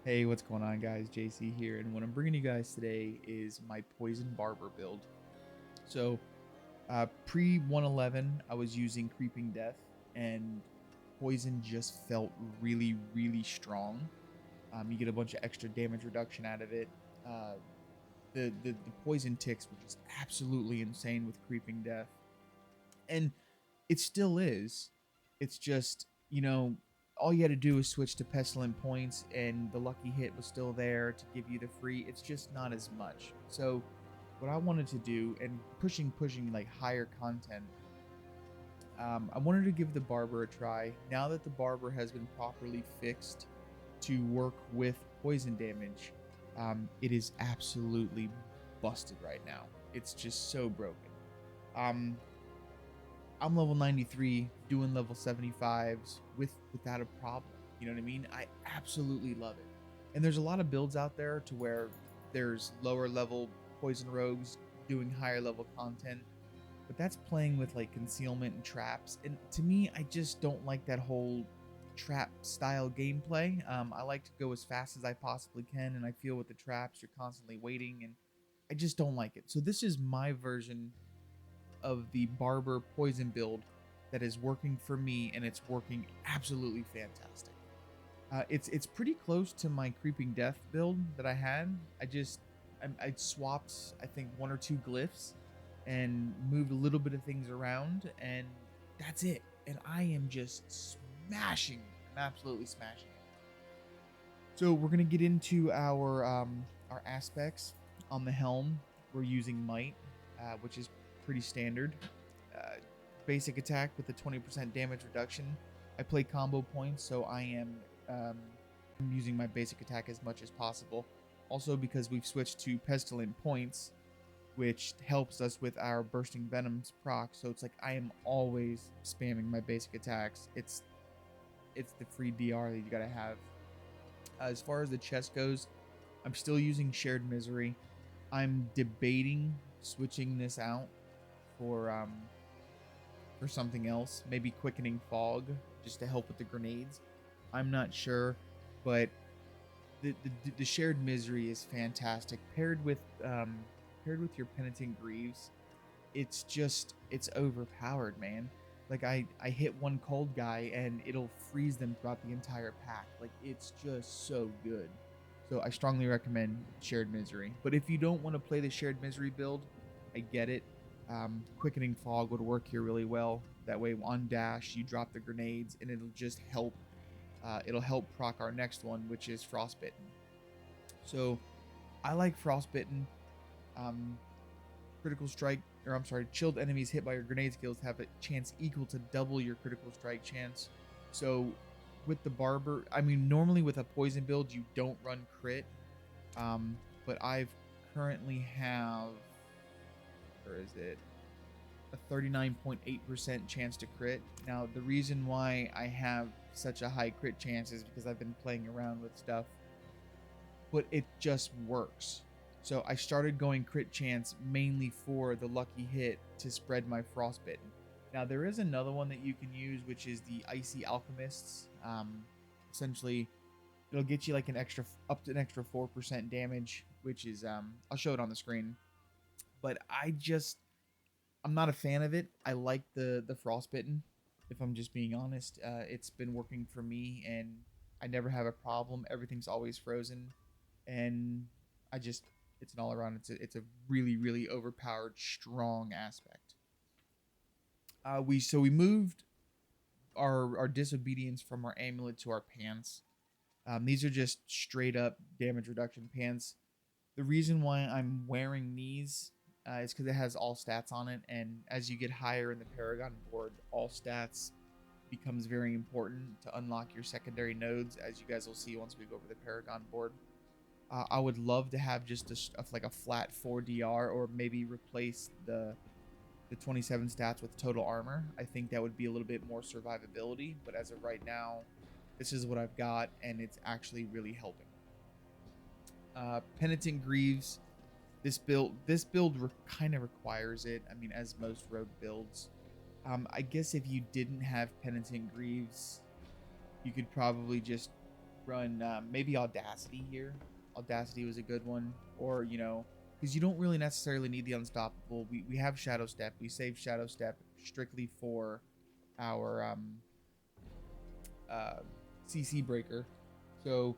Hey, what's going on, guys? JC here, and what I'm bringing you guys today is my Poison Barber build. So, pre 111, I was using Creeping Death, and Poison just felt really, really strong. You get a bunch of extra damage reduction out of it. Uh, the poison ticks were just absolutely insane with Creeping Death, and it still is. It's just, all you had to do was switch to Pestilent Points, and the lucky hit was still there to give you the free. It's just not as much. So, what I wanted to do, and pushing like higher content, I wanted to give the Barber a try. Now that the Barber has been properly fixed to work with poison damage, it is absolutely busted right now. It's just so broken. Um, I'm level 93 doing level 75s without a problem. You know what I mean? I absolutely love it. And there's a lot of builds out there to where there's lower level poison rogues doing higher level content, but that's playing with like concealment and traps. And to me, I just don't like that whole trap style gameplay. I like to go as fast as I possibly can, and I feel with the traps you're constantly waiting, and I just don't like it. So this is my version of the Barber poison build that is working for me, and it's working absolutely fantastic. It's pretty close to my Creeping Death build that I had. I swapped, I think, one or two glyphs and moved a little bit of things around, and that's it. And I am just smashing it. I'm absolutely smashing it. So we're gonna get into our aspects. On the helm, we're using might, which is pretty standard. Uh, Basic attack with a 20% damage reduction. I play combo points, so um, I'm using my basic attack as much as possible. Also, because we've switched to pestilent points, which helps us with our bursting venoms proc. So it's like I am always spamming my basic attacks. It's the free DR that you gotta have. As far as the chest goes, I'm still using Shared Misery. I'm debating switching this out for something else, maybe Quickening Fog, just to help with the grenades. I'm not sure, but the Shared Misery is fantastic. Paired with your Penitent Greaves, it's overpowered, man. Like I hit one cold guy and it'll freeze them throughout the entire pack. Like it's just so good. So I strongly recommend Shared Misery. But if you don't want to play the Shared Misery build, I get it. Quickening Fog would work here really well. That way on dash you drop the grenades and it'll just help. It'll help proc our next one, which is Frostbitten. So I like Frostbitten. Um, Critical strike, or I'm sorry, chilled enemies hit by your grenade skills have a chance equal to double your critical strike chance. So with the Barber, I mean, normally with a poison build, you don't run crit. But I've currently have, or is it a 39.8% chance to crit. Now, the reason why I have such a high crit chance is because I've been playing around with stuff, but it just works. So I started going crit chance mainly for the lucky hit to spread my frostbitten. Now there is another one that you can use, which is the Icy Alchemists. Essentially, it'll get you like an extra up to an extra 4% damage, which is I'll show it on the screen. But I'm not a fan of it. I like the frostbitten. If I'm just being honest, it's been working for me, and I never have a problem. Everything's always frozen, and I just it's an all around. It's a really really overpowered strong aspect. We moved our disobedience from our amulet to our pants. These are just straight up damage reduction pants. The reason why I'm wearing these is because it has all stats on it, and as you get higher in the Paragon board, all stats becomes very important to unlock your secondary nodes, as you guys will see once we go over the Paragon board. I would love to have just like a flat 4 DR, or maybe replace the 27 stats with total armor. I think that would be a little bit more survivability, but as of right now, this is what I've got, and it's actually really helping. Penitent Greaves. This build kind of requires it. I mean, as most rogue builds. I guess if you didn't have Penitent Greaves, you could probably just run maybe Audacity here. Audacity was a good one, or because you don't really necessarily need the Unstoppable. We have Shadow Step. We save Shadow Step strictly for our uh, CC breaker. So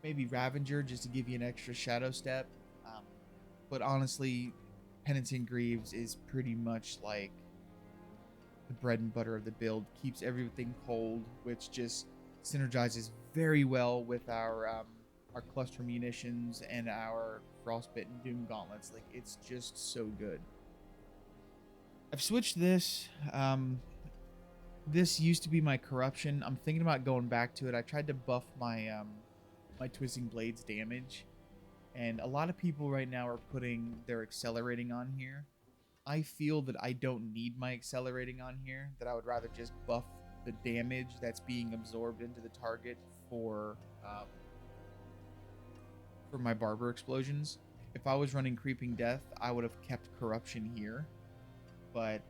maybe Ravager just to give you an extra Shadow Step. Um, but honestly, Penitent Greaves is pretty much like the bread and butter of the build. Keeps everything cold, which just synergizes very well with our cluster munitions and our frostbitten doom gauntlets. Like, it's just so good. I've switched this. This used to be my corruption. I'm thinking about going back to it. I tried to buff my twisting blades damage, and a lot of people right now are putting their accelerating on here. I feel that I don't need my accelerating on here, that I would rather just buff the damage that's being absorbed into the target for my barber explosions. If I was running creeping death, I would have kept corruption here, but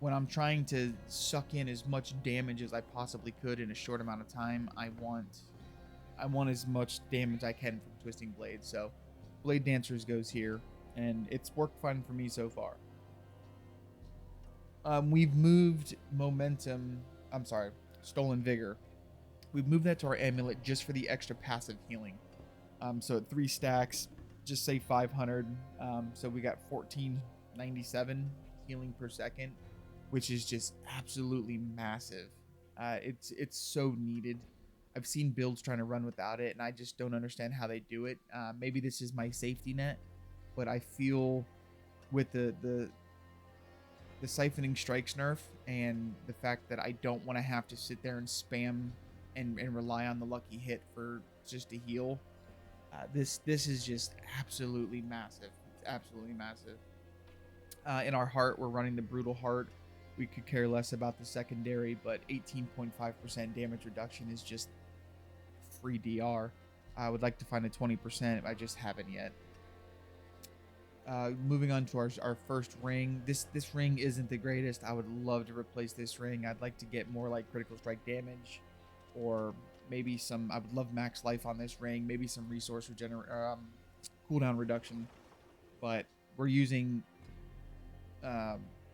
when I'm trying to suck in as much damage as I possibly could in a short amount of time, I want as much damage I can from twisting blades. So Blade Dancers goes here, and it's worked fine for me so far. We've moved momentum. I'm sorry, Stolen Vigor. We've moved that to our amulet just for the extra passive healing. So at 3 stacks, just say 500. So we got 1497 healing per second, which is just absolutely massive. It's so needed. I've seen builds trying to run without it, and I just don't understand how they do it. Maybe this is my safety net, but I feel with the siphoning strikes nerf and the fact that I don't want to have to sit there and spam and rely on the lucky hit for just a heal. This is just absolutely massive. It's absolutely massive. In our heart, we're running the brutal heart. We could care less about the secondary, but 18.5% damage reduction is just free DR. I would like to find a 20%. I just haven't yet. Moving on to our first ring. This ring isn't the greatest. I would love to replace this ring. I'd like to get more like critical strike damage, or maybe some. I would love max life on this ring. Maybe some resource cooldown reduction. But we're using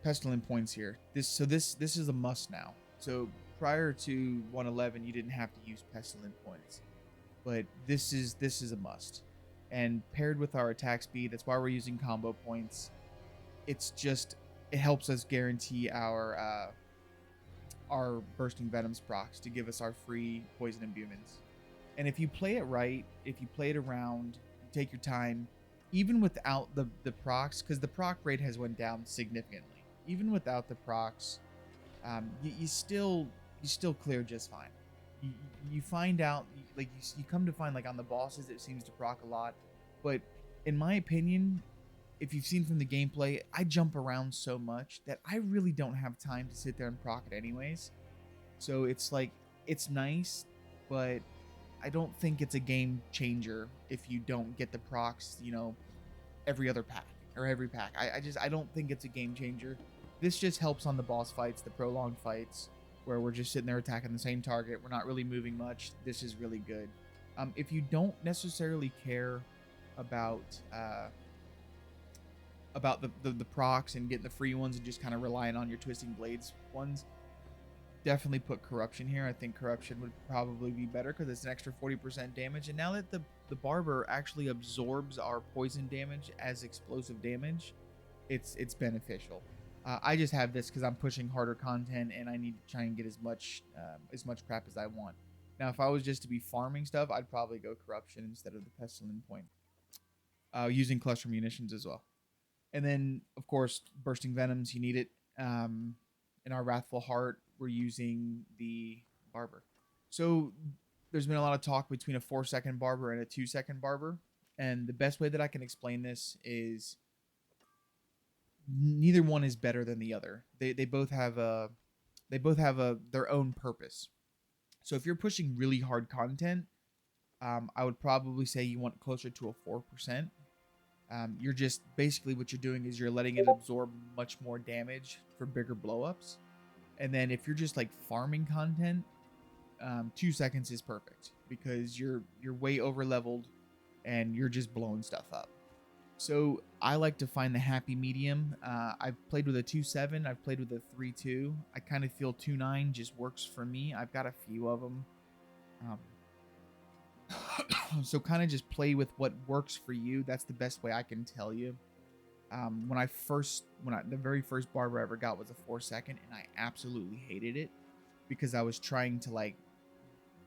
pestilent points here. This is a must now. So prior to 111, you didn't have to use pestilent points, but this is a must. And paired with our attack speed, that's why we're using combo points. It helps us guarantee our bursting venoms procs to give us our free poison imbuements. And if you play it right, if you play it around, you take your time, even without the procs, because the proc rate has went down significantly. Even without the procs, you still clear just fine. You find out, like, you come to find, like, on the bosses it seems to proc a lot, but in my opinion, if you've seen from the gameplay, I jump around so much that I really don't have time to sit there and proc it anyways. So it's like, it's nice, but I don't think it's a game changer if you don't get the procs, every other pack or every pack. I don't think it's a game changer. This just helps on the boss fights, the prolonged fights, where we're just sitting there attacking the same target. We're not really moving much. This is really good. If you don't necessarily care about the procs and getting the free ones and just kind of relying on your twisting blades ones, definitely put corruption here. I think corruption would probably be better because it's an extra 40% damage. And now that the barber actually absorbs our poison damage as explosive damage, it's beneficial. I just have this because I'm pushing harder content and I need to try and get as much crap as I want. Now, if I was just to be farming stuff, I'd probably go corruption instead of the pestilent point. Using cluster munitions as well. And then, of course, bursting venoms, you need it. In our wrathful heart, we're using the barber. So there's been a lot of talk between a 4-second barber and a 2-second barber. And the best way that I can explain this is neither one is better than the other. They both have their own purpose. So if you're pushing really hard content, I would probably say you want closer to a 4%. You're just basically what you're doing is you're letting it absorb much more damage for bigger blowups. And then if you're just like farming content, 2 seconds is perfect because you're way over leveled and you're just blowing stuff up. So I like to find the happy medium. I've played with a 2.7. I've played with a 3.2. I kind of feel 2.9 just works for me. I've got a few of them. So kind of just play with what works for you. That's the best way I can tell you. The very first barber I ever got was a 4-second, and I absolutely hated it because I was trying to like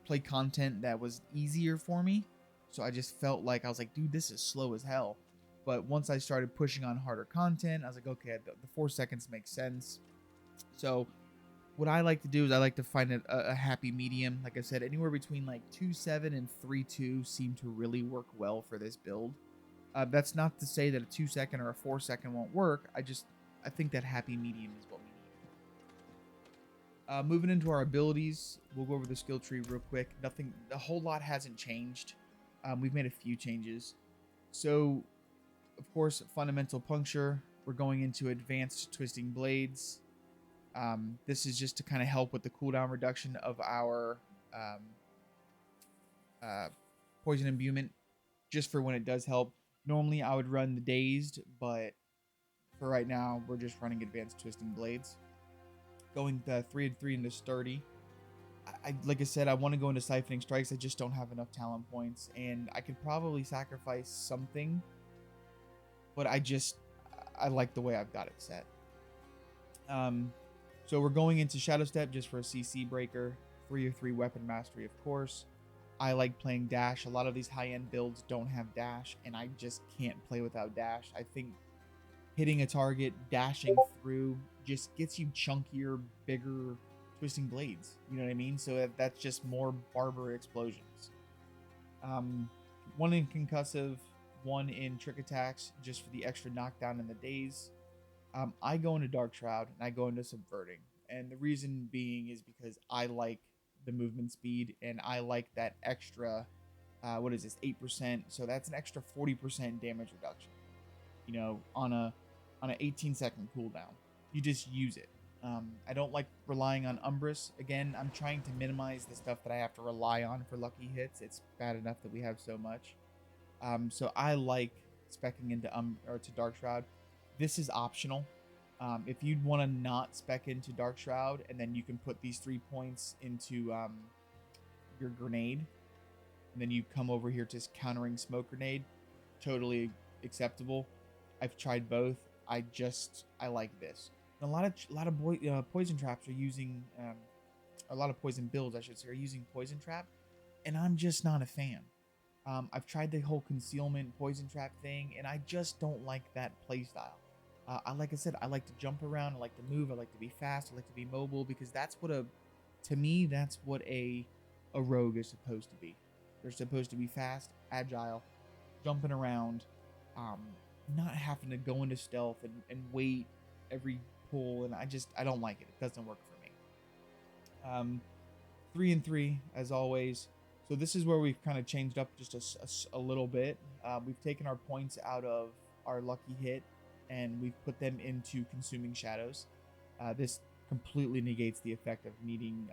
play content that was easier for me. So I just felt like I was like, dude, this is slow as hell. But once I started pushing on harder content, I was like, okay, the 4 seconds makes sense. So what I like to do is I like to find a happy medium. Like I said, anywhere between like 2.7 and 3.2 seem to really work well for this build. That's not to say that a 2-second or a 4-second won't work. I think that happy medium is what we need. Moving into our abilities, we'll go over the skill tree real quick. A whole lot hasn't changed. We've made a few changes. So, of course, fundamental puncture. We're going into advanced twisting blades. This is just to kind of help with the cooldown reduction of our poison imbuement, just for when it does help. Normally, I would run the dazed, but for right now, we're just running advanced twisting blades. Going 3-3 into sturdy. Like I said, I want to go into siphoning strikes. I just don't have enough talent points, and I could probably sacrifice something, but I like the way I've got it set. So we're going into Shadow Step just for a CC breaker. 3-3 weapon mastery, of course. I like playing dash. A lot of these high-end builds don't have dash, and I just can't play without dash. I think hitting a target, dashing through, just gets you chunkier, bigger twisting blades. You know what I mean? So that's just more barber explosions. 1 in concussive, 1 in trick attacks, just for the extra knockdown in the daze. I go into Dark Shroud and I go into Subverting, and the reason being is because I like the movement speed and I like that extra. What is this? 8%. So that's an extra 40% damage reduction. You know, on an 18-second cooldown, you just use it. I don't like relying on Umbrus. Again, I'm trying to minimize the stuff that I have to rely on for lucky hits. It's bad enough that we have so much. So I like speccing into to Dark Shroud. This is optional. If you'd want to not spec into Dark Shroud, and then you can put these 3 points into your grenade, and then you come over here to countering smoke grenade, totally acceptable. I've tried both. I like this. And a lot of poison traps are using, a lot of poison builds, I should say, are using poison trap, and I'm just not a fan. I've tried the whole concealment poison trap thing, and I just don't like that playstyle. Like I said, I like to jump around, I like to move, I like to be fast, I like to be mobile, because that's what a rogue is supposed to be. They're supposed to be fast, agile, jumping around, not having to go into stealth and wait every pull, and I don't like it. It doesn't work for me. 3-3 as always. So this is where we've kind of changed up just a little bit. We've taken our points out of our lucky hit, and we've put them into consuming shadows. This completely negates the effect of needing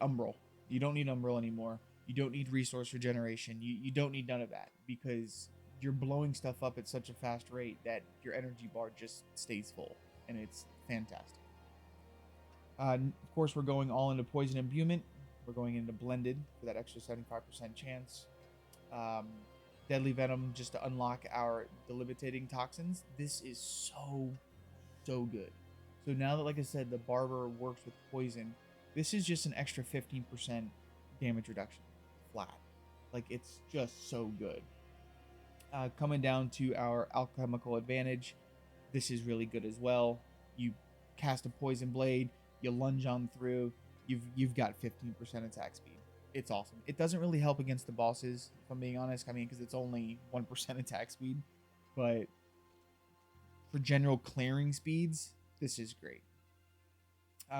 Umbral. You don't need Umbral anymore. You don't need resource regeneration. You don't need none of that, because you're blowing stuff up at such a fast rate that your energy bar just stays full, and it's fantastic. Of course, we're going all into Poison Imbuement. We're going into Blended for that extra 75% chance. Deadly Venom just to unlock our debilitating toxins. This is so good. So now that, like I said, the Barber works with poison, this is just an extra 15% damage reduction. Flat. Like, it's just so good. Coming down to our Alchemical Advantage, this is really good as well. You cast a Poison Blade, you lunge on through, you've got 15% attack speed. It's awesome. It doesn't really help against the bosses, if I'm being honest. I mean, because it's only 1% attack speed. But for general clearing speeds, this is great.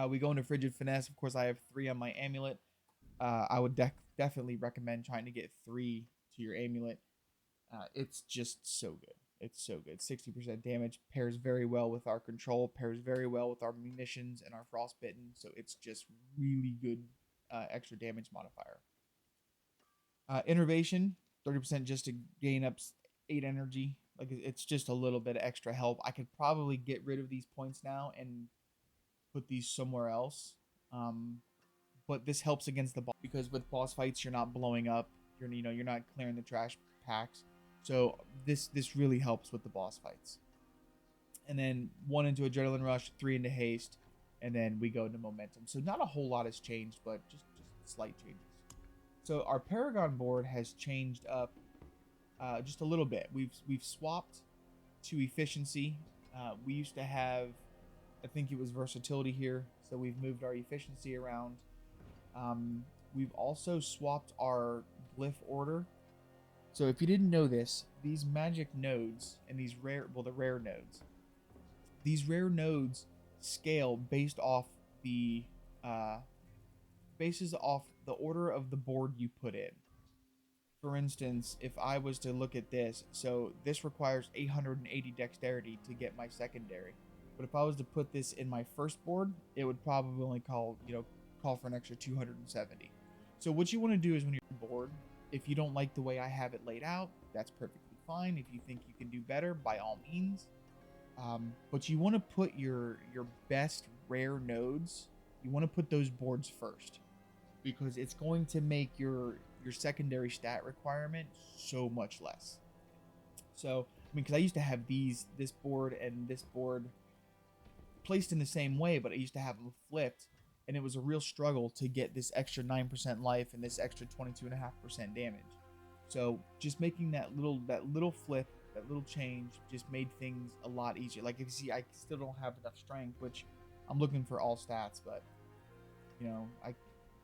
We go into Frigid Finesse. Of course, I have 3 on my amulet. I would definitely recommend trying to get 3 to your amulet. It's just so good. It's so good. 60% damage, pairs very well with our control, pairs very well with our munitions and our frostbitten. So it's just really good extra damage modifier. Innervation, 30% just to gain up 8 energy. Like it's just a little bit of extra help. I could probably get rid of these points now and put these somewhere else. But this helps against the boss because with boss fights you're not blowing up. You're not clearing the trash packs. So this really helps with the boss fights. And then 1 into adrenaline rush, 3 into haste, and then we go into momentum. So not a whole lot has changed, but just slight changes. So our Paragon board has changed up just a little bit. We've swapped to efficiency. We used to have, I think it was versatility here, so we've moved our efficiency around. We've also swapped our glyph order. So if you didn't know this, these magic nodes and these the rare nodes, these rare nodes scale based off the order of the board you put in. For instance, if I was to look at this, so this requires 880 dexterity to get my secondary. But if I was to put this in my first board, it would probably only call for an extra 270. So what you want to do is when you're bored, if you don't like the way I have it laid out, that's perfectly fine. If you think you can do better, by all means. But you want to put your best rare nodes, you want to put those boards first, because it's going to make your secondary stat requirement so much less. So, I mean, because I used to have this board and this board placed in the same way, but I used to have them flipped, and it was a real struggle to get this extra 9% life and this extra 22.5% damage. So just making that little flip, that little change, just made things a lot easier. Like if you see, I still don't have enough strength, which I'm looking for all stats, but I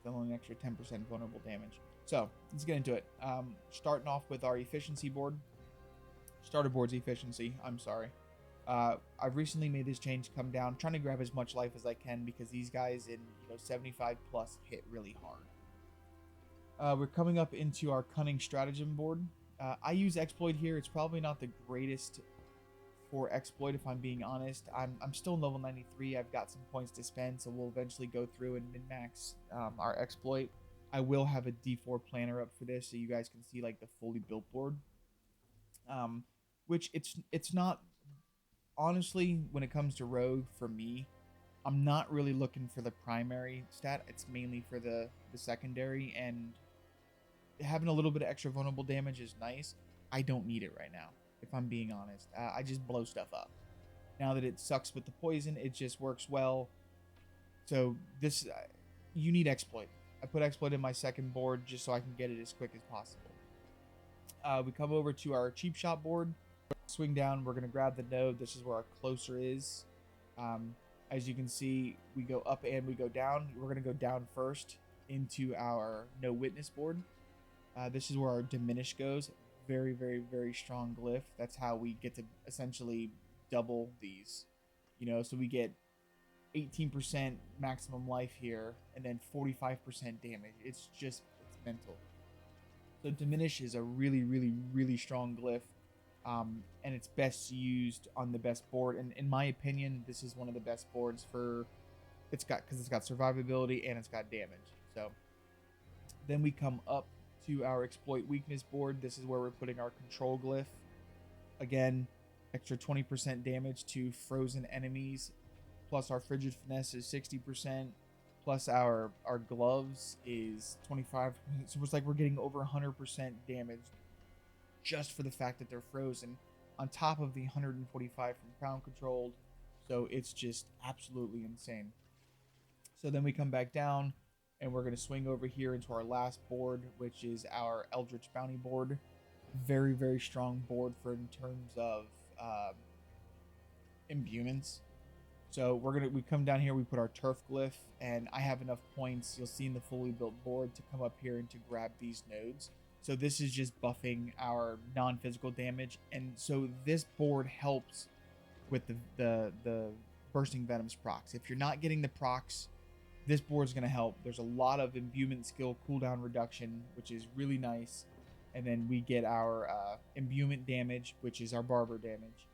still only an extra 10% vulnerable damage. So let's get into it. Starting off with our efficiency board. Starter board's efficiency, I'm sorry. I've recently made this change come down, trying to grab as much life as I can because these guys in 75 plus hit really hard. We're coming up into our cunning stratagem board. I use exploit here. It's probably not the greatest for exploit, if I'm being honest. I'm still level 93. I've got some points to spend, so we'll eventually go through and min-max our exploit. I will have a D4 planner up for this so you guys can see like the fully built board. Which it's not, honestly, when it comes to rogue, for me, I'm not really looking for the primary stat. It's mainly for the secondary, and having a little bit of extra vulnerable damage is nice. I don't need it right now, if I'm being honest. I just blow stuff up. Now that it sucks with the poison, it just works well. So this, you need exploit. I put exploit in my second board just so I can get it as quick as possible. We come over to our cheap shot board. Swing down, we're going to grab the node. This is where our closer is. As you can see, we go up and we go down. We're going to go down first into our no witness board. This is where our diminish goes. Very, very, very strong glyph. That's how we get to essentially double these. So we get 18% maximum life here, and then 45% damage. It's mental. So diminish is a really, really, really strong glyph. And it's best used on the best board, and in my opinion, this is one of the best boards because it's got survivability and it's got damage. So then we come up to our exploit weakness board. This is where we're putting our control glyph. Again, extra 20% damage to frozen enemies, plus our frigid finesse is 60%, plus our gloves is 25%. So it's like we're getting over 100% damage just for the fact that they're frozen, on top of the 145 from crown controlled. So it's just absolutely insane. So then we come back down, and we're going to swing over here into our last board, which is our Eldritch Bounty board. Very, very strong board in terms of imbuements. So we come down here, we put our turf glyph, and I have enough points, you'll see in the fully built board, to come up here and to grab these nodes. So this is just buffing our non-physical damage, and so this board helps with the bursting venoms procs. If you're not getting the procs, this board is going to help. There's a lot of imbuement skill cooldown reduction, which is really nice, and then we get our imbuement damage, which is our barber damage,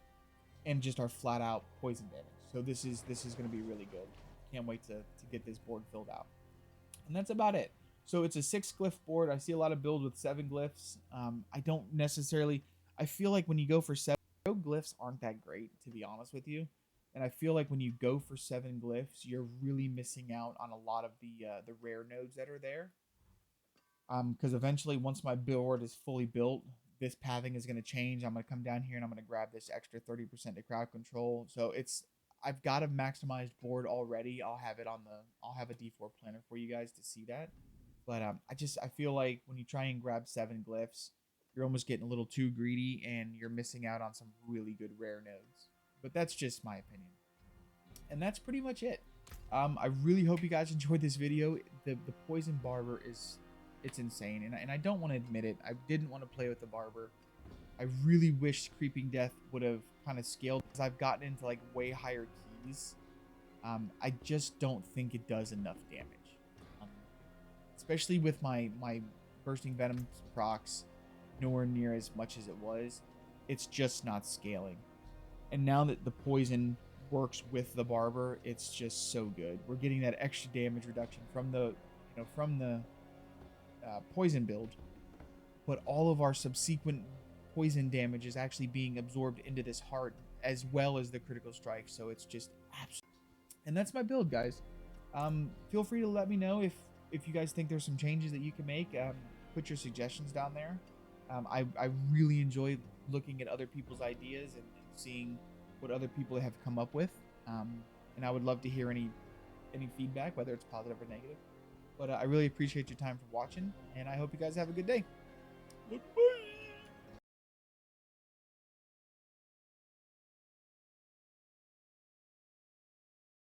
and just our flat out poison damage. So this is going to be really good. Can't wait to get this board filled out. And that's about it. So it's a 6 glyph board. I see a lot of builds with 7 glyphs. I don't necessarily. I feel like when you go for 7 glyphs aren't that great, to be honest with you. And I feel like when you go for 7 glyphs, you're really missing out on a lot of the rare nodes that are there. Because eventually, once my board is fully built, this pathing is going to change. I'm going to come down here and I'm going to grab this extra 30% to crowd control. So I've got a maximized board already. I'll have a D4 planner for you guys to see that. But I feel like when you try and grab 7 glyphs, you're almost getting a little too greedy and you're missing out on some really good rare nodes. But that's just my opinion. And that's pretty much it. I really hope you guys enjoyed this video. The Poison Barber it's insane, and I don't want to admit it. I didn't want to play with the Barber. I really wish Creeping Death would have kind of scaled, because I've gotten into like way higher keys. I just don't think it does enough damage, especially with my Bursting Venom procs nowhere near as much as it was. It's just not scaling. And now that the poison works with the Barber, it's just so good. We're getting that extra damage reduction from the poison build, but all of our subsequent poison damage is actually being absorbed into this heart as well as the critical strike. So it's just absolute. And that's my build, guys. Feel free to let me know if you guys think there's some changes that you can make. Put your suggestions down there. I really enjoy looking at other people's ideas and seeing what other people have come up with. And I would love to hear any feedback, whether it's positive or negative. But I really appreciate your time for watching, and I hope you guys have a good day.